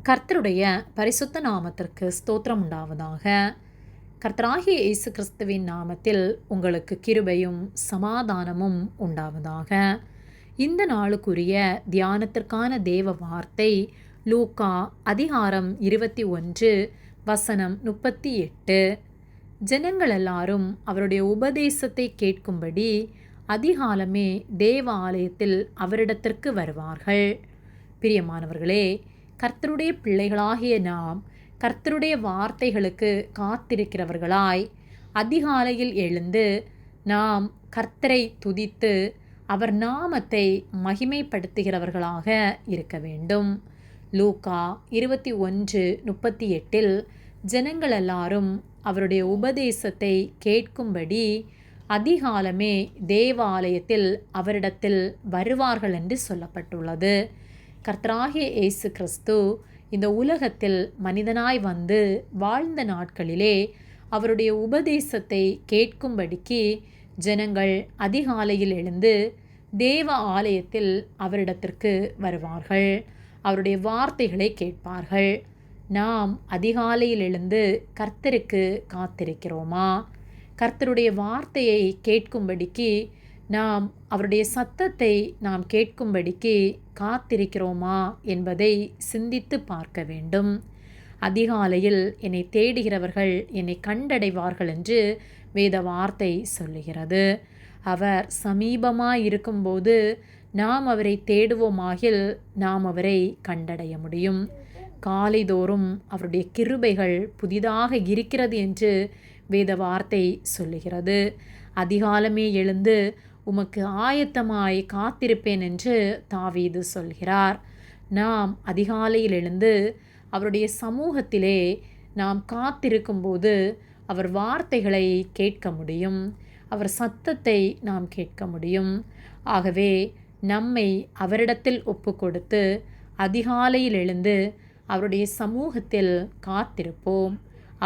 கர்த்தருடைய பரிசுத்த நாமத்திற்கு ஸ்தோத்திரம் உண்டாவதாக. கர்த்தராகிய இயேசு கிறிஸ்துவின் நாமத்தில் உங்களுக்கு கிருபையும் சமாதானமும் உண்டாவதாக. இந்த நாளுக்குரிய தியானத்திற்கான தேவ வார்த்தை லூக்கா அதிகாரம் 21 வசனம் 38. ஜனங்கள் எல்லாரும் அவருடைய உபதேசத்தை கேட்கும்படி அதிகாலமே தேவ ஆலயத்தில் அவரிடத்திற்கு வருவார்கள். பிரியமானவர்களே, கர்த்தருடைய பிள்ளைகளாகிய நாம் கர்த்தருடைய வார்த்தைகளுக்கு காத்திருக்கிறவர்களாய் அதிகாலையில் எழுந்து நாம் கர்த்தரை துதித்து அவர் நாமத்தை மகிமைப்படுத்துகிறவர்களாக இருக்க வேண்டும். லூக்கா 21:38 ஜனங்கள் எல்லாரும் அவருடைய உபதேசத்தை கேட்கும்படி அதிகாலமே தேவாலயத்தில் அவரிடத்தில் வருவார்கள் என்று சொல்லப்பட்டுள்ளது. கர்த்தராகிய இயேசு கிறிஸ்து இந்த உலகத்தில் மனிதனாய் வந்து வாழ்ந்த நாட்களிலே அவருடைய உபதேசத்தை கேட்கும்படிக்கு ஜனங்கள் அதிகாலையில் எழுந்து தேவ ஆலயத்தில் அவரிடத்திற்கு வருவார்கள். அவருடைய வார்த்தைகளை கேட்பார்கள். நாம் அதிகாலையில் எழுந்து கர்த்தருக்கு காத்திருக்கிறோமா? கர்த்தருடைய வார்த்தையை கேட்கும்படிக்கு நாம் அவருடைய சத்தத்தை நாம் கேட்கும்படிக்கு காத்திருக்கிறோமா என்பதை சிந்தித்து பார்க்க வேண்டும். அதிகாலையில் என்னை தேடுகிறவர்கள் என்னை கண்டடைவார்கள் என்று வேத வார்த்தை சொல்லுகிறது. அவர் சமீபமாய் இருக்கும்போது நாம் அவரை தேடுவோமாகில் நாம் அவரை கண்டடைய முடியும். காலைதோறும் அவருடைய கிருபைகள் புதிதாக இருக்கிறது என்று வேத வார்த்தை சொல்லுகிறது. அதிகாலமே எழுந்து உமக்கு ஆயத்தமாய் காத்திருப்பேன் என்று தாவீது சொல்கிறார். நாம் அதிகாலையில் எழுந்து அவருடைய சமூகத்திலே நாம் காத்திருக்கும்போது அவர் வார்த்தைகளை கேட்க முடியும். அவர் சத்தத்தை நாம் கேட்க முடியும். ஆகவே நம்மை அவரிடத்தில் ஒப்பு கொடுத்து அதிகாலையில் எழுந்து அவருடைய சமூகத்தில் காத்திருப்போம்.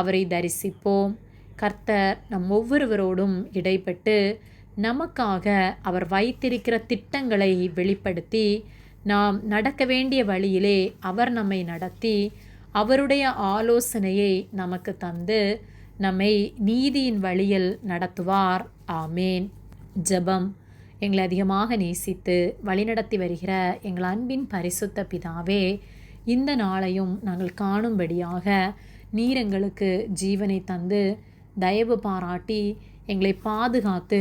அவரை தரிசிப்போம். கர்த்தர் நம் ஒவ்வொருவரோடும் இடைப்பட்டு நமக்காக அவர் வைத்திருக்கிற திட்டங்களை வெளிப்படுத்தி நாம் நடக்க வேண்டிய வழியிலே அவர் நம்மை நடத்தி அவருடைய ஆலோசனையை நமக்கு தந்து நம்மை நீதியின் வழியில் நடத்துவார். ஆமேன். ஜெபம். எங்களை அதிகமாக நேசித்து வழிநடத்தி வருகிற எங்கள் அன்பின் பரிசுத்த பிதாவே, இந்த நாளையும் நாங்கள் காணும்படியாக நீர் எங்களுக்கு ஜீவனை தந்து தயவு பாராட்டி எங்களை பாதுகாத்து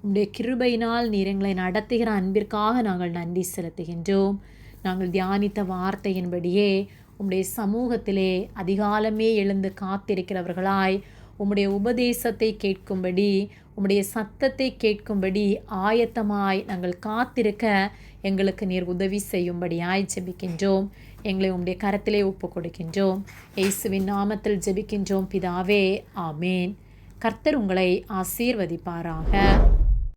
உம்முடைய கிருபையினால் நீர் எங்களை நடத்துகிற அன்பிற்காக நாங்கள் நன்றி செலுத்துகின்றோம். நாங்கள் தியானித்த வார்த்தையின்படியே உம்முடைய சமூகத்திலே அதிகாலமே எழுந்து காத்திருக்கிறவர்களாய் உம்முடைய உபதேசத்தை கேட்கும்படி உம்முடைய சத்தத்தை கேட்கும்படி ஆயத்தமாய் நாங்கள் காத்திருக்க எங்களுக்கு நீர் உதவி செய்யும்படியாய் ஜெபிக்கின்றோம். எங்களை உம்முடைய கரத்திலே ஒப்பு கொடுக்கின்றோம். இயேசுவின் நாமத்தில் ஜெபிக்கின்றோம் பிதாவே. ஆமேன். கர்த்தர் உங்களை ஆசீர்வதிப்பாராக.